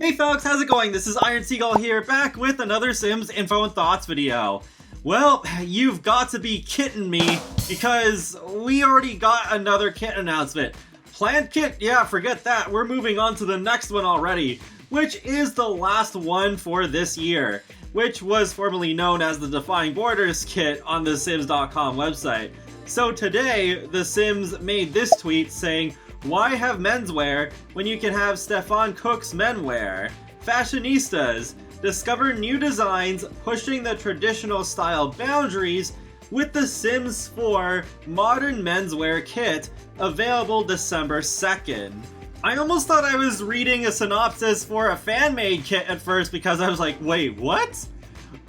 Hey folks, how's it going? This is Iron Seagull here, back with another Sims Info and Thoughts video. Well, you've got to be kidding me, because we already got another kit announcement. Planned kit? Yeah, forget that. We're moving on to the next one already, which is the last one for this year, which was formerly known as the Defying Borders kit on the Sims.com website. So today, The Sims made this tweet saying, "Why have menswear when you can have Stefan Cook's menwear? Fashionistas, discover new designs pushing the traditional style boundaries with the Sims 4 Modern Menswear Kit, available December 2nd. I almost thought I was reading a synopsis for a fan-made kit at first because I was like, wait, what?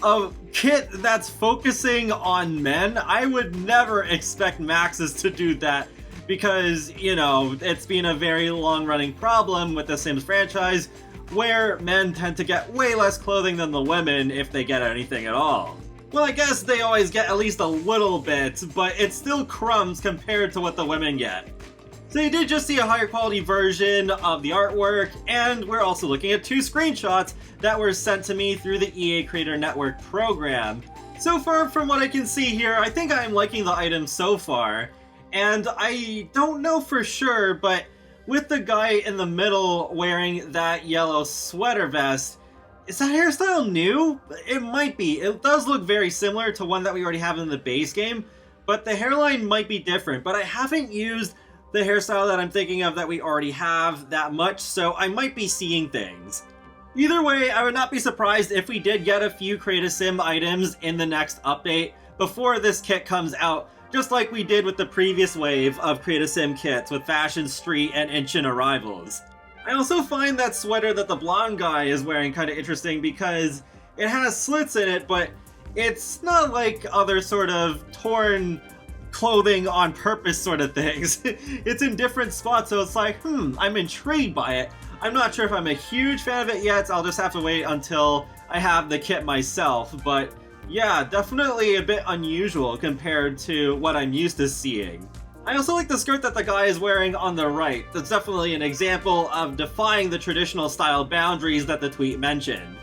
A kit that's focusing on men? I would never expect Maxis to do that because, you know, it's been a very long-running problem with the Sims franchise where men tend to get way less clothing than the women if they get anything at all. Well, I guess they always get at least a little bit, but it's still crumbs compared to what the women get. So you did just see a higher quality version of the artwork, and we're also looking at 2 screenshots that were sent to me through the EA Creator Network program. So far, from what I can see here, I think I'm liking the items so far. And I don't know for sure, but with the guy in the middle wearing that yellow sweater vest, is that hairstyle new? It might be. It does look very similar to one that we already have in the base game, but the hairline might be different. But I haven't used the hairstyle that I'm thinking of that we already have that much, so I might be seeing things. Either way, I would not be surprised if we did get a few Create a Sim items in the next update before this kit comes out, just like we did with the previous wave of Create a Sim kits with Fashion Street and Inchin arrivals. I also find that sweater that the blonde guy is wearing kind of interesting because it has slits in it, but it's not like other sort of torn clothing on purpose sort of things. It's in different spots, so it's like, I'm intrigued by it. I'm not sure if I'm a huge fan of it yet, I'll just have to wait until I have the kit myself, but yeah, definitely a bit unusual compared to what I'm used to seeing. I also like the skirt that the guy is wearing on the right. That's definitely an example of defying the traditional style boundaries that the tweet mentioned.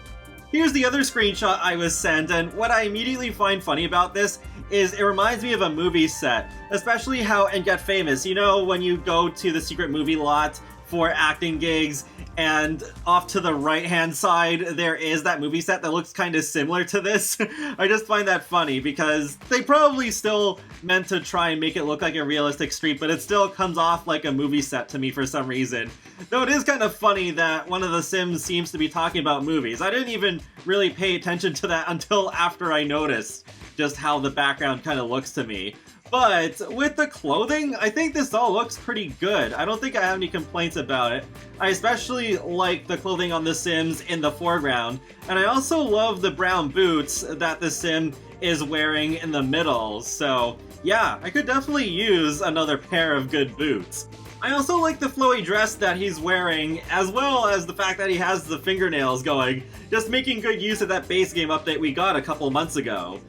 Here's the other screenshot I was sent, and what I immediately find funny about this is it reminds me of a movie set, especially how in Get Famous, you know, when you go to the secret movie lot for acting gigs, and off to the right-hand side there is that movie set that looks kind of similar to this. I just find that funny because they probably still meant to try and make it look like a realistic street, but it still comes off like a movie set to me for some reason. Though it is kind of funny that one of the Sims seems to be talking about movies. I didn't even really pay attention to that until after I noticed just how the background kind of looks to me. But with the clothing, I think this all looks pretty good. I don't think I have any complaints about it. I especially like the clothing on the Sims in the foreground, and I also love the brown boots that the Sim is wearing in the middle. So yeah, I could definitely use another pair of good boots. I also like the flowy dress that he's wearing, as well as the fact that he has the fingernails going, just making good use of that base game update we got a couple months ago.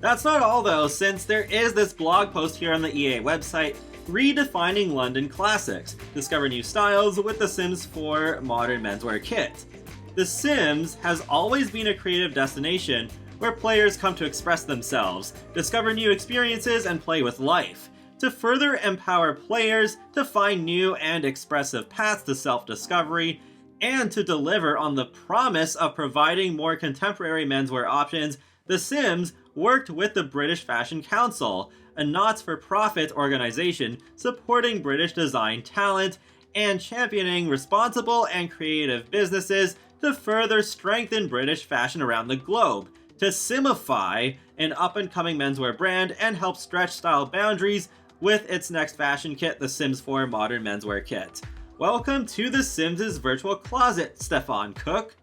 That's not all though, since there is this blog post here on the EA website, Redefining London Classics. Discover new styles with The Sims 4 Modern Menswear Kit. The Sims has always been a creative destination where players come to express themselves, discover new experiences, and play with life. To further empower players to find new and expressive paths to self-discovery, and to deliver on the promise of providing more contemporary menswear options, The Sims worked with the British Fashion Council, a not-for-profit organization supporting British design talent and championing responsible and creative businesses to further strengthen British fashion around the globe, to Simify an up-and-coming menswear brand and help stretch style boundaries with its next fashion kit, The Sims 4 Modern Menswear Kit. Welcome to The Sims' virtual closet, Stefan Cook.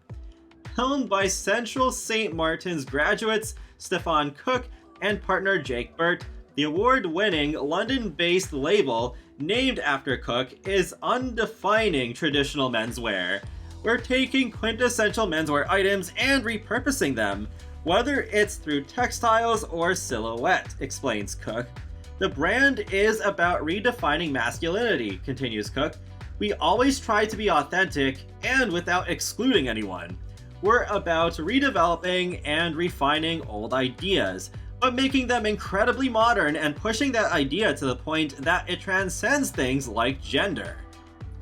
Helmed by Central St. Martin's graduates Stefan Cook and partner Jake Burt, the award-winning London-based label named after Cook is undefining traditional menswear. We're taking quintessential menswear items and repurposing them, whether it's through textiles or silhouette, explains Cook. The brand is about redefining masculinity, continues Cook. We always try to be authentic and without excluding anyone. We're about redeveloping and refining old ideas, but making them incredibly modern and pushing that idea to the point that it transcends things like gender.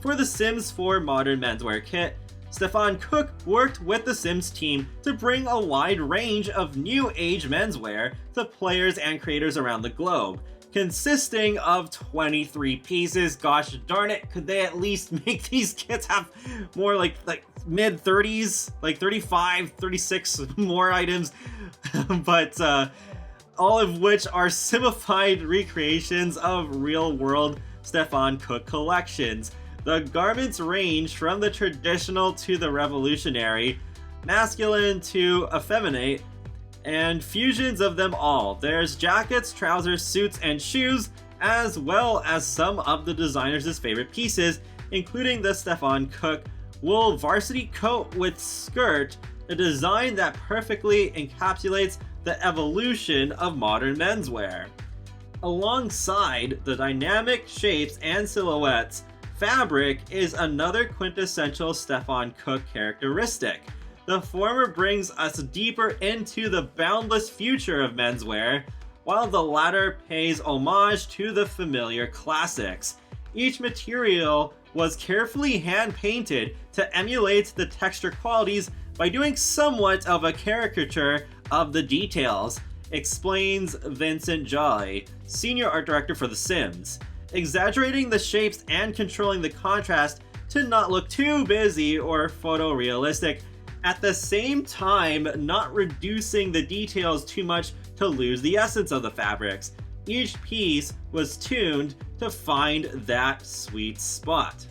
For the Sims 4 Modern Menswear Kit, Stefan Cook worked with the Sims team to bring a wide range of new age menswear to players and creators around the globe, consisting of 23 pieces. Gosh darn it, could they at least make these kits have more like mid 30s, like 35, 36 more items, but all of which are simplified recreations of real-world Stefan Cook collections. The garments range from the traditional to the revolutionary, masculine to effeminate, and fusions of them all. There's jackets, trousers, suits, and shoes, as well as some of the designers' favorite pieces, including the Stefan Cook wool varsity coat with skirt, a design that perfectly encapsulates the evolution of modern menswear. Alongside the dynamic shapes and silhouettes, fabric is another quintessential Stefan Cook characteristic. The former brings us deeper into the boundless future of menswear, while the latter pays homage to the familiar classics. Each material was carefully hand-painted to emulate the texture qualities by doing somewhat of a caricature of the details, explains Vincent Jolly, senior art director for The Sims, exaggerating the shapes and controlling the contrast to not look too busy or photorealistic, at the same time not reducing the details too much to lose the essence of the fabrics. Each piece was tuned to find that sweet spot.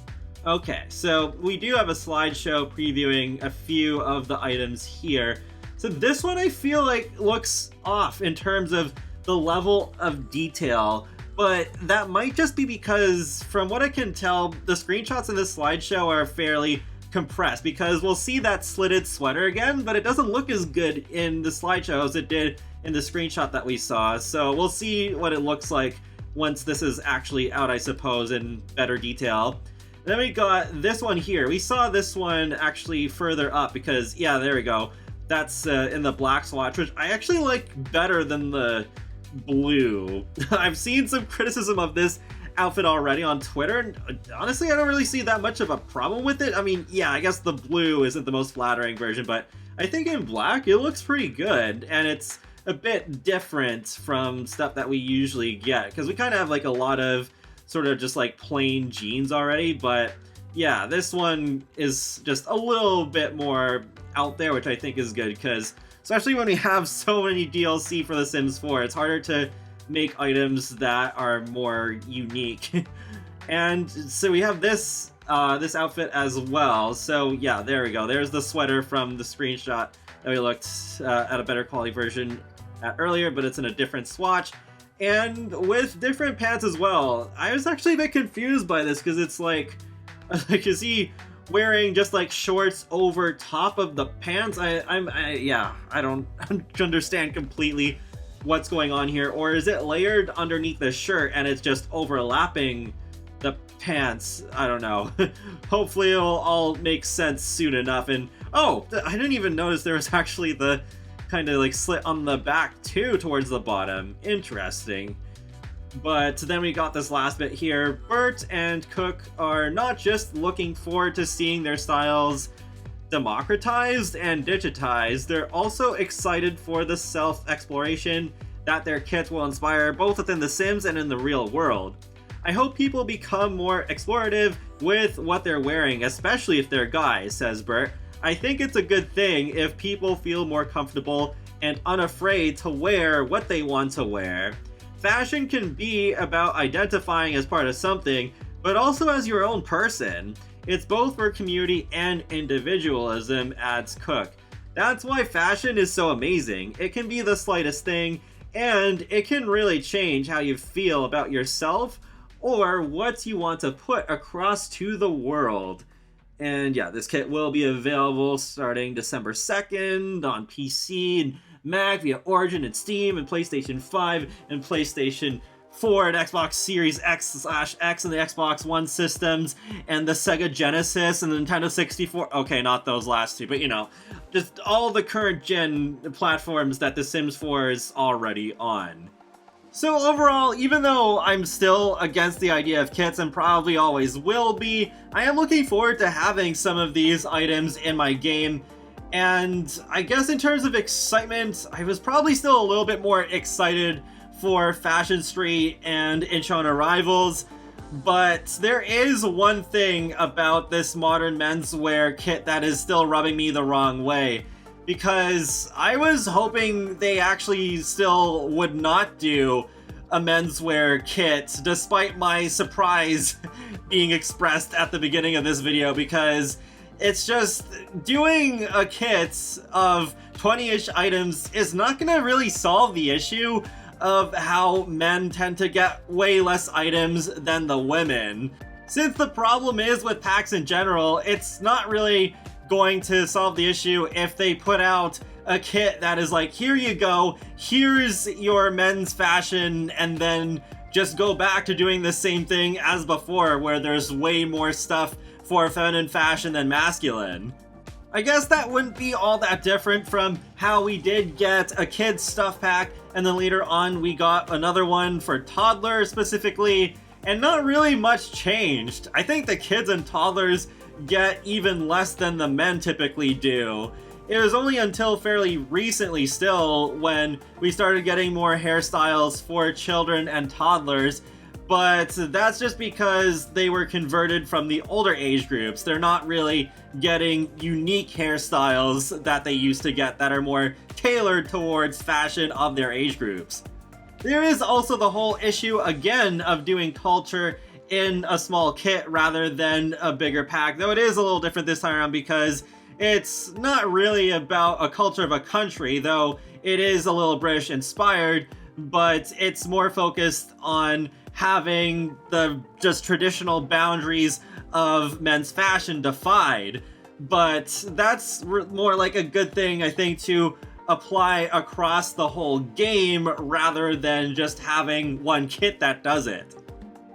Okay, so we do have a slideshow previewing a few of the items here. So this one I feel like looks off in terms of the level of detail, but that might just be because from what I can tell, the screenshots in this slideshow are fairly compressed, because we'll see that slitted sweater again, but it doesn't look as good in the slideshow as it did in the screenshot that we saw. So we'll see what it looks like once this is actually out, I suppose, in better detail. Then we got this one here. We saw this one actually further up because, yeah, there we go. That's in the black swatch, which I actually like better than the blue. I've seen some criticism of this outfit already on Twitter, and honestly, I don't really see that much of a problem with it. I mean, yeah, I guess the blue isn't the most flattering version, but I think in black, it looks pretty good, and it's a bit different from stuff that we usually get, because we kind of have like a lot of sort of just like plain jeans already, but yeah, this one is just a little bit more out there, which I think is good, because especially when we have so many DLC for The Sims 4, it's harder to make items that are more unique. And so we have this this outfit as well. So yeah, there we go. There's the sweater from the screenshot that we looked at a better quality version at earlier, but it's in a different swatch. And with different pants as well. I was actually a bit confused by this, because it's like is he wearing just like shorts over top of the pants? I don't understand completely what's going on here. Or is it layered underneath the shirt and it's just overlapping the pants? I don't know. Hopefully it'll all make sense soon enough. And oh, I didn't even notice there was actually the kind of like slit on the back too towards the bottom. Interesting. But then we got this last bit here. Bert and Cook are not just looking forward to seeing their styles democratized and digitized, they're also excited for the self-exploration that their kits will inspire both within The Sims and in the real world. I hope people become more explorative with what they're wearing, especially if they're guys, says Bert. I think it's a good thing if people feel more comfortable and unafraid to wear what they want to wear. Fashion can be about identifying as part of something, but also as your own person. It's both for community and individualism, adds Cook. That's why fashion is so amazing. It can be the slightest thing, and it can really change how you feel about yourself or what you want to put across to the world. And yeah, this kit will be available starting December 2nd on PC and Mac via Origin and Steam and PlayStation 5 and PlayStation for an Xbox Series X/X and the Xbox One systems, and the Sega Genesis and the Nintendo 64. Okay, not those last two, but you know, just all the current gen platforms that The Sims 4 is already on. So overall, even though I'm still against the idea of kits and probably always will be, I am looking forward to having some of these items in my game. And I guess in terms of excitement, I was probably still a little bit more excited for Fashion Street and Incheon Arrivals, but there is one thing about this modern menswear kit that is still rubbing me the wrong way, because I was hoping they actually still would not do a menswear kit, despite my surprise being expressed at the beginning of this video, because it's just doing a kit of 20-ish items is not gonna really solve the issue of how men tend to get way less items than the women. Since the problem is with packs in general, it's not really going to solve the issue if they put out a kit that is like, here you go, here's your men's fashion, and then just go back to doing the same thing as before, where there's way more stuff for feminine fashion than masculine. I guess that wouldn't be all that different from how we did get a kids stuff pack, and then later on we got another one for toddlers specifically, and not really much changed. I think the kids and toddlers get even less than the men typically do. It was only until fairly recently still when we started getting more hairstyles for children and toddlers, but that's just because they were converted from the older age groups. They're not really getting unique hairstyles that they used to get that are more tailored towards fashion of their age groups. There is also the whole issue again of doing culture in a small kit rather than a bigger pack, though it is a little different this time around because it's not really about a culture of a country, though it is a little British inspired, but it's more focused on having the just traditional boundaries of men's fashion defied. But that's more like a good thing, I think, to apply across the whole game rather than just having one kit that does it.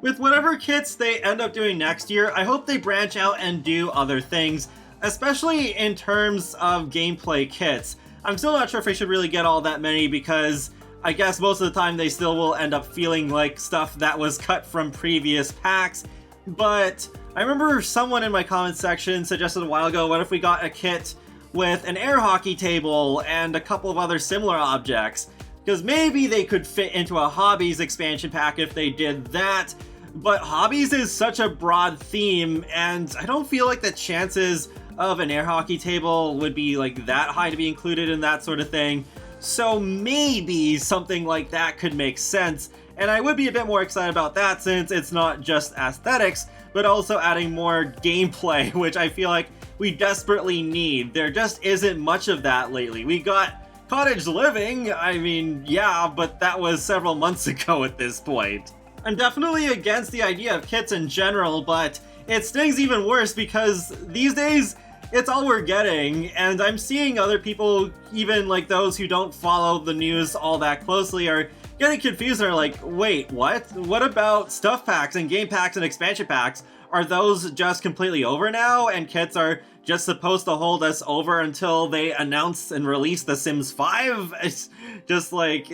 With whatever kits they end up doing next year, I hope they branch out and do other things, especially in terms of gameplay kits. I'm still not sure if I should really get all that many because I guess most of the time they still will end up feeling like stuff that was cut from previous packs, but I remember someone in my comment section suggested a while ago, what if we got a kit with an air hockey table and a couple of other similar objects? Because maybe they could fit into a hobbies expansion pack if they did that, but hobbies is such a broad theme, and I don't feel like the chances of an air hockey table would be like that high to be included in that sort of thing. So maybe something like that could make sense, and I would be a bit more excited about that since it's not just aesthetics, but also adding more gameplay, which I feel like we desperately need. There just isn't much of that lately. We got cottage living, I mean, yeah, but that was several months ago at this point. I'm definitely against the idea of kits in general, but it stings even worse because these days, it's all we're getting, and I'm seeing other people, even like those who don't follow the news all that closely, are getting confused and are like, wait, what? What about stuff packs and game packs and expansion packs? Are those just completely over now, and kits are just supposed to hold us over until they announce and release The Sims 5? It's just like,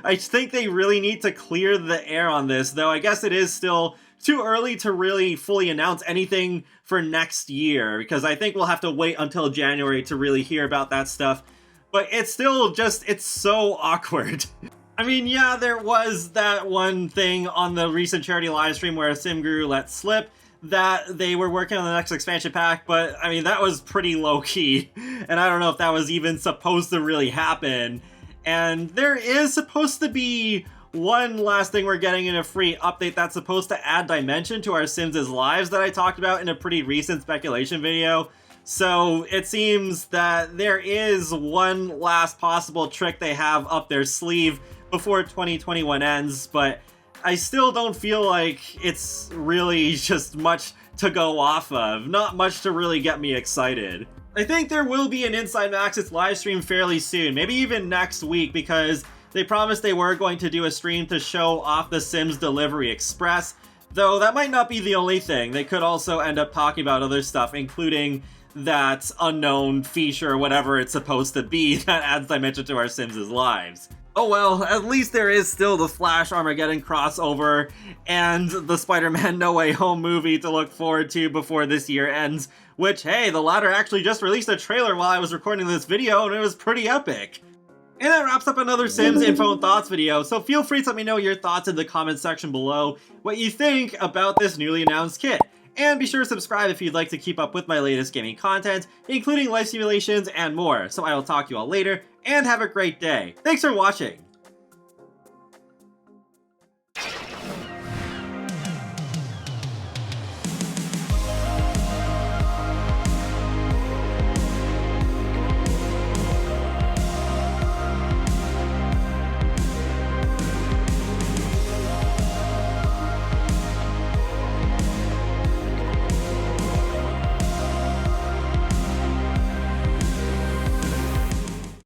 I think they really need to clear the air on this, though I guess it is still too early to really fully announce anything for next year, because I think we'll have to wait until January to really hear about that stuff. But it's still just, it's so awkward. I mean, yeah, there was that one thing on the recent charity livestream where SimGuru let slip that they were working on the next expansion pack, but I mean, that was pretty low-key, and I don't know if that was even supposed to really happen. And there is supposed to be one last thing we're getting in a free update that's supposed to add dimension to our Sims' lives that I talked about in a pretty recent speculation video. So it seems that there is one last possible trick they have up their sleeve before 2021 ends, but I still don't feel like it's really just much to go off of. Not much to really get me excited. I think there will be an Inside Maxis livestream fairly soon, maybe even next week, because They promised they were going to do a stream to show off the Sims Delivery Express, though that might not be the only thing. They could also end up talking about other stuff, including that unknown feature or whatever it's supposed to be that adds dimension to our Sims' lives. Oh well, at least there is still the Flash Armageddon crossover and the Spider-Man No Way Home movie to look forward to before this year ends, which, hey, the latter actually just released a trailer while I was recording this video and it was pretty epic. And that wraps up another Sims Info and Thoughts video, so feel free to let me know your thoughts in the comments section below, what you think about this newly announced kit. And be sure to subscribe if you'd like to keep up with my latest gaming content, including life simulations and more. So I will talk to you all later, and have a great day. Thanks for watching!